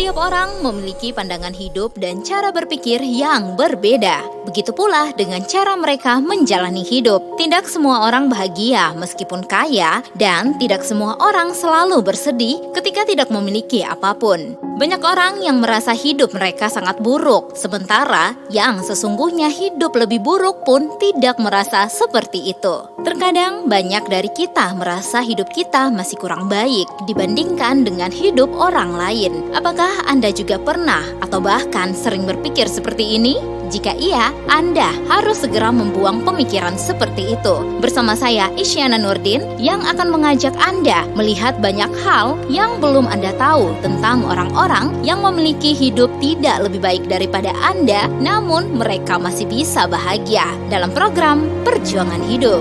Setiap orang memiliki pandangan hidup dan cara berpikir yang berbeda. Begitu pula dengan cara mereka menjalani hidup. Tidak semua orang bahagia meskipun kaya, dan tidak semua orang selalu bersedih ketika tidak memiliki apapun. Banyak orang yang merasa hidup mereka sangat buruk, sementara yang sesungguhnya hidup lebih buruk pun tidak merasa seperti itu. Terkadang banyak dari kita merasa hidup kita masih kurang baik dibandingkan dengan hidup orang lain. Apakah Anda juga pernah atau bahkan sering berpikir seperti ini? Jika iya, Anda harus segera membuang pemikiran seperti itu. Bersama saya, Isyana Nurdin, yang akan mengajak Anda melihat banyak hal yang belum Anda tahu tentang orang-orang yang memiliki hidup tidak lebih baik daripada Anda, namun mereka masih bisa bahagia dalam program Perjuangan Hidup.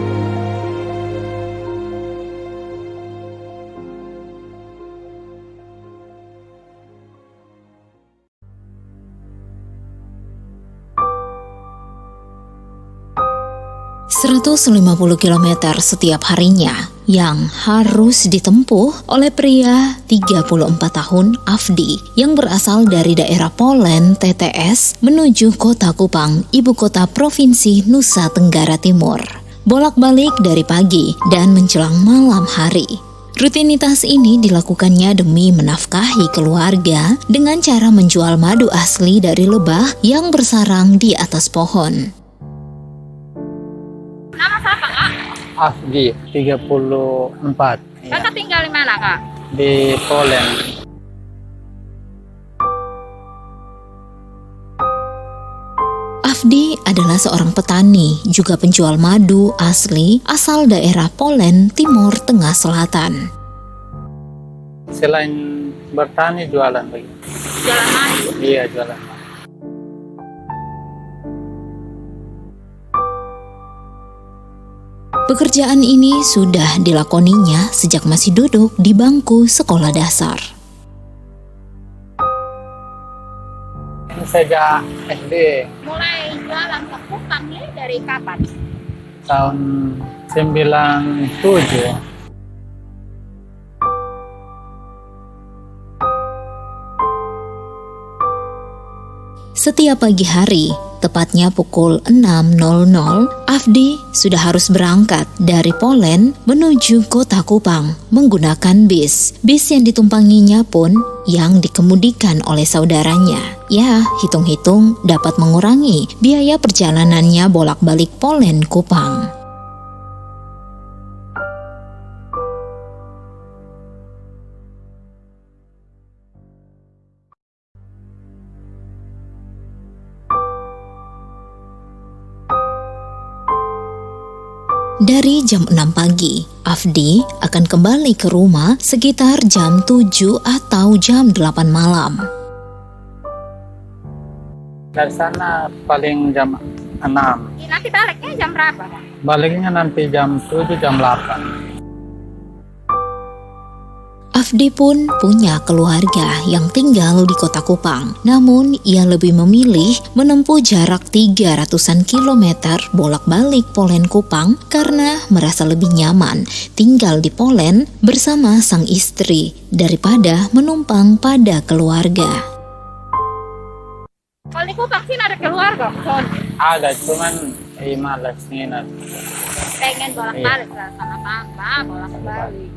...150 km setiap harinya yang harus ditempuh oleh pria 34 tahun Afdi yang berasal dari daerah Polen TTS menuju kota Kupang, ibu kota provinsi Nusa Tenggara Timur. Bolak-balik dari pagi dan menjelang malam hari. Rutinitas ini dilakukannya demi menafkahi keluarga dengan cara menjual madu asli dari lebah yang bersarang di atas pohon. Nama siapa, Kak? Afdi, 34. Kakak tinggal di mana, Kak? Di Polen. Afdi adalah seorang petani, juga penjual madu asli asal daerah Polen, Timur Tengah Selatan. Selain bertani, jualan lagi. Jualan madu. Iya, jualan. Pekerjaan ini sudah dilakoninya sejak masih duduk di bangku sekolah dasar. Sejak SD, Mulai jualan ke Kupang ya dari kapan? tahun 97. Setiap pagi hari, tepatnya pukul 6.00, Afdi sudah harus berangkat dari Polen menuju kota Kupang menggunakan bis. Bis yang ditumpanginya pun yang dikemudikan oleh saudaranya. Ya, hitung-hitung dapat mengurangi biaya perjalanannya bolak-balik Polen Kupang. Dari jam 6 pagi, Afdi akan kembali ke rumah sekitar jam 7 atau jam 8 malam. Dari sana paling jam 6. Nanti baliknya jam berapa, Kak? Baliknya nanti jam 7, jam 8. Afdi pun punya keluarga yang tinggal di kota Kupang. Namun ia lebih memilih menempuh jarak 300-an kilometer bolak-balik Polen Kupang karena merasa lebih nyaman tinggal di Polen bersama sang istri daripada menumpang pada keluarga. Kalau di Kupang sih ada keluarga, Son. Ada, cuman malas nginat. Pengen bolak-balik lah sama papa, bolak-balik.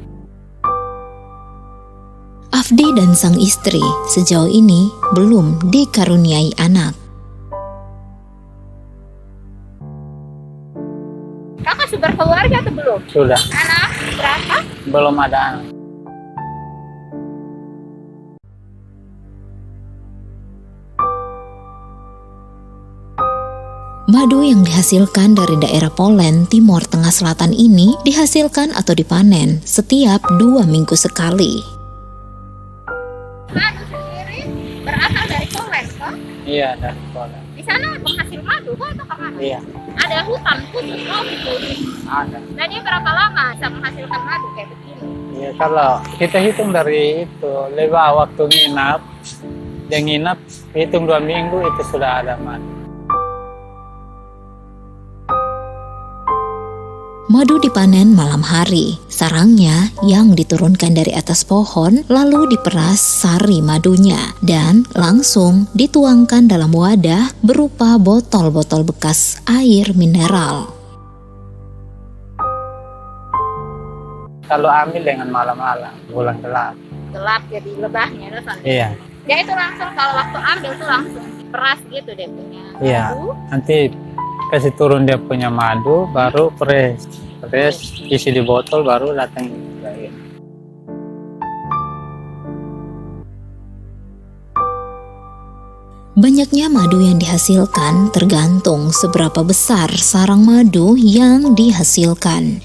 Afdi dan sang istri sejauh ini belum dikaruniai anak. Kakak sudah berkeluarga atau belum? Sudah, Anak berapa? belum ada anak. Madu yang dihasilkan dari daerah Polen, Timur Tengah Selatan ini dihasilkan atau dipanen setiap 2 minggu sekali. Madu sendiri berasal dari Polen, kok? Iya, dari Polen. Di sana penghasil madu, kok, atau kemana? Iya, Ada hutan khusus, kok, gitu. ada. Dan dia berapa lama bisa menghasilkan madu kayak begini? Iya, kalau kita hitung dari itu, lewat waktu nginap, dia nginap, hitung 2 minggu itu sudah ada madu. Madu dipanen malam hari. Sarangnya yang diturunkan dari atas pohon lalu diperas sari madunya dan langsung dituangkan dalam wadah berupa botol-botol bekas air mineral. Kalau ambil dengan malam-malam, bulan gelap. Gelap jadi lebahnya itu sampai. Iya, Dia itu langsung kalau waktu ambil tuh langsung peras gitu dia punya. iya. madu. Nanti kasih turun dia punya madu, baru press, isi di botol, baru datang. Banyaknya madu yang dihasilkan tergantung seberapa besar sarang madu yang dihasilkan.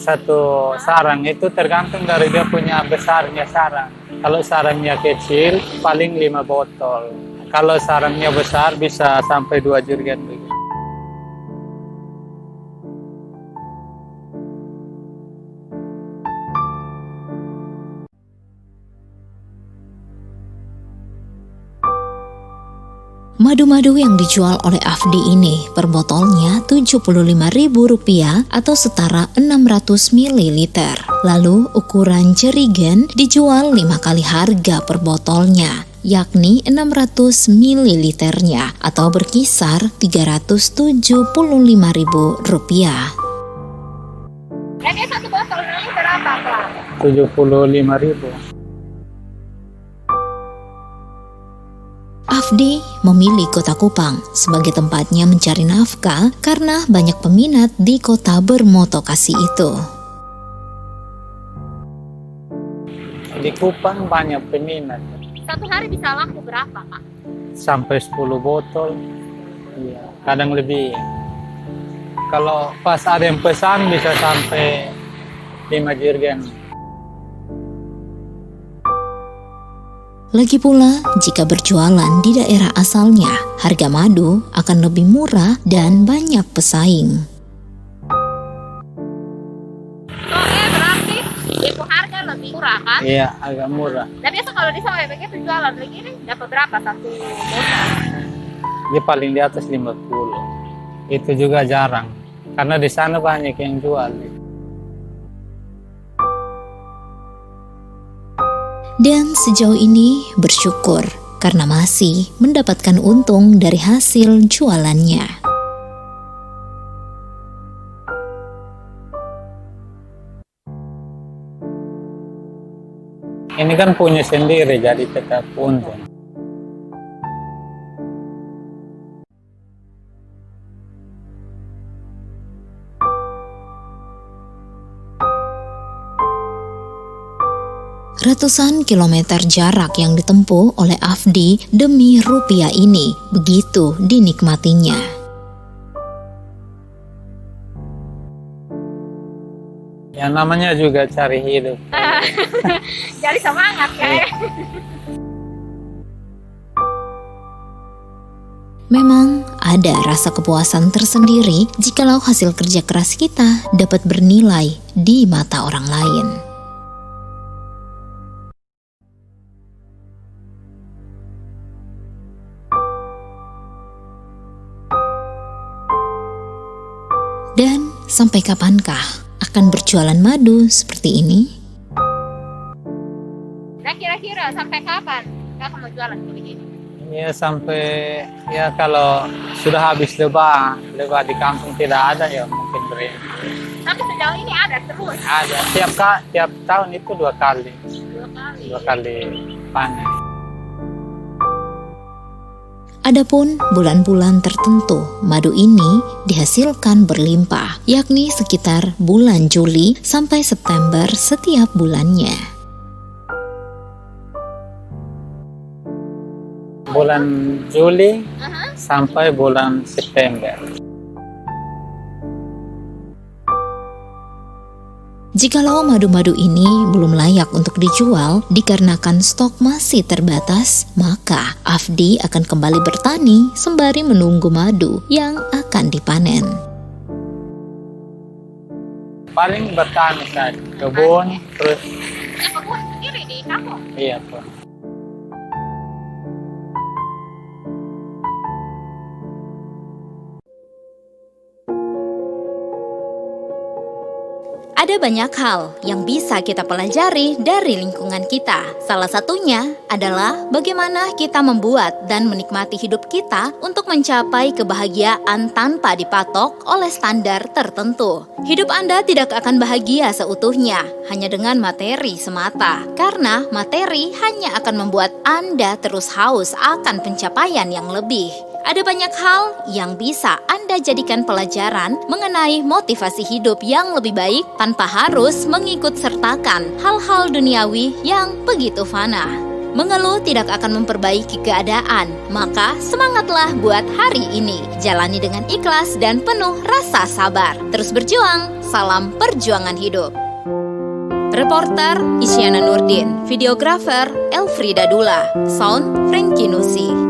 Satu sarang itu tergantung dari dia punya besarnya sarang. Kalau sarangnya kecil, paling 5 botol. Kalau sarangnya besar, bisa sampai 2 jerigen begitu. Madu-madu yang dijual oleh Afdi ini per botolnya Rp75.000 atau setara 600 ml. Lalu ukuran jerigen dijual 5 kali harga per botolnya, yakni 600 ml-nya atau berkisar Rp375.000. Jadi satu botol ini berapa, Pak? 75.000. Afdi memilih kota Kupang sebagai tempatnya mencari nafkah karena banyak peminat di kota bermotokasi itu. Di Kupang banyak peminat, Satu hari bisa laku berapa, Pak? sampai 10 botol. Iya, kadang lebih. Kalau pas ada yang pesan bisa sampai 5 jerigen. Lagi pula, jika berjualan di daerah asalnya, harga madu akan lebih murah dan banyak pesaing. Berarti itu harga lebih murah kan? Iya, agak murah. Dan biasa kalau di sawah begitu jualan begini dapat berapa satu botol? Dia paling di atas 50. Itu juga jarang. Karena di sana banyak yang jual. Dan sejauh ini bersyukur karena masih mendapatkan untung dari hasil jualannya. Ini kan punya sendiri, jadi tetap untung. Ratusan kilometer jarak yang ditempuh oleh Afdi demi rupiah ini begitu dinikmatinya. Ya namanya juga cari hidup. Jadi semangat ya. Memang ada rasa kepuasan tersendiri jikalau hasil kerja keras kita dapat bernilai di mata orang lain. Dan sampai kapankah akan berjualan madu seperti ini? Nah kira-kira sampai kapan kakak mau jualan begini? Ya sampai, ya kalau sudah habis lebah di kampung tidak ada ya mungkin berhenti. Tapi sejauh ini ada terus. Ada, tiap tahun itu 2 kali. 2 kali. 2 kali panen. Adapun bulan-bulan tertentu, madu ini dihasilkan berlimpah, yakni sekitar bulan Juli sampai September setiap bulannya. Bulan Juli sampai bulan September. Jikalau madu-madu ini belum layak untuk dijual dikarenakan stok masih terbatas, maka Afdi akan kembali bertani sembari menunggu madu yang akan dipanen. Paling bertani saja, kebun, terus Ya kebun sendiri di kampung. iya Pak. Ada banyak hal yang bisa kita pelajari dari lingkungan kita. Salah satunya adalah bagaimana kita membuat dan menikmati hidup kita untuk mencapai kebahagiaan tanpa dipatok oleh standar tertentu. Hidup Anda tidak akan bahagia seutuhnya hanya dengan materi semata, karena materi hanya akan membuat Anda terus haus akan pencapaian yang lebih. Ada banyak hal yang bisa Anda jadikan pelajaran mengenai motivasi hidup yang lebih baik tanpa harus mengikut sertakan hal-hal duniawi yang begitu fana. Mengeluh tidak akan memperbaiki keadaan, maka semangatlah buat hari ini. Jalani dengan ikhlas dan penuh rasa sabar. Terus berjuang, salam perjuangan hidup. Reporter Isyana Nurdin, videografer Elfrida Dula, sound Frankie Nusi.